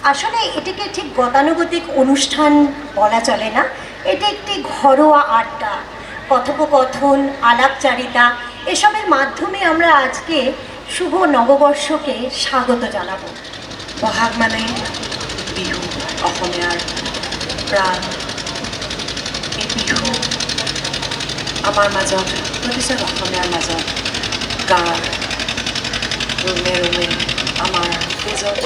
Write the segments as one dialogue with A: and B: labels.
A: আসলে এটাকে ঠিক গতানুগতিক অনুষ্ঠান বলা চলে না, এটা একটি ঘরোয়া আড্ডা, কথোপকথন, আলাপচারিতা, এসবের মাধ্যমে আমরা আজকে শুভ নববর্ষকে স্বাগত জানাবো।
B: বহাগ মানে বিহু, অসমীয়াৰ প্ৰাণ। এই বিহু আমাৰ মাজত, প্ৰতিজন অসমীয়াৰ মাজত গাৰ ৰুমে ৰুমে আমাৰ তেজত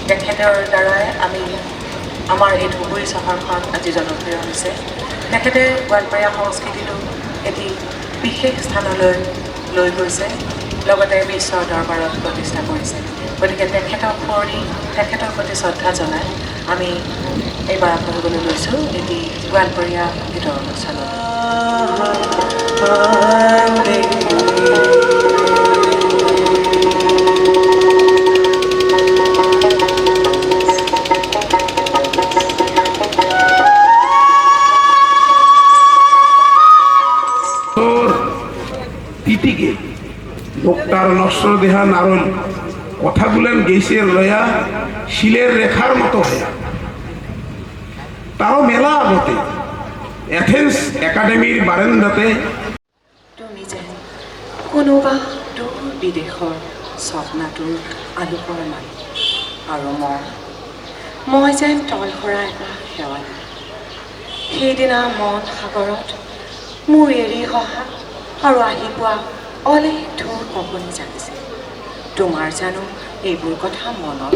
B: তেখেতৰ দ্বাৰাই আমি আমাৰ এই ধুবুৰী চহৰখন আজি জনপ্ৰিয় হৈছে। তেখেতে গোৱালপৰীয়া সংস্কৃতিটোক এটি বিশেষ স্থানলৈ লৈ গৈছে, লগতে বিশ্বৰ দৰবাৰত প্ৰতিষ্ঠা কৰিছে। গতিকে তেখেতক সুঁৱৰি, তেখেতৰ প্ৰতি শ্ৰদ্ধা জনাই আমি এইবাৰ আগবাঢ়িবলৈ লৈছোঁ এটি গোৱালপৰীয়া গীতৰ অনুষ্ঠানত।
C: তিতিকে লোকটার নশ্বর দেহা নারল কথাগুলেন গেছে লয়া শিলের রেখার মতো হয়া। তারও মেলা আগতে এথেন্স একাডেমির বারান্দাতে
B: তুমি যেন কোনোবা দূৰ বিদেশৰ স্বপ্নাটোৰ আলোকৰ মালি, আৰু মই যেন তলসৰা এটা শেৱালি। সেইদিনা মন সাগৰত মোৰ এৰি অহা আৰু আহি পোৱা অলেখ ঢৌৰ কঁপনি জাগিছে। তোমাৰ জানো এইবোৰ কথা মনত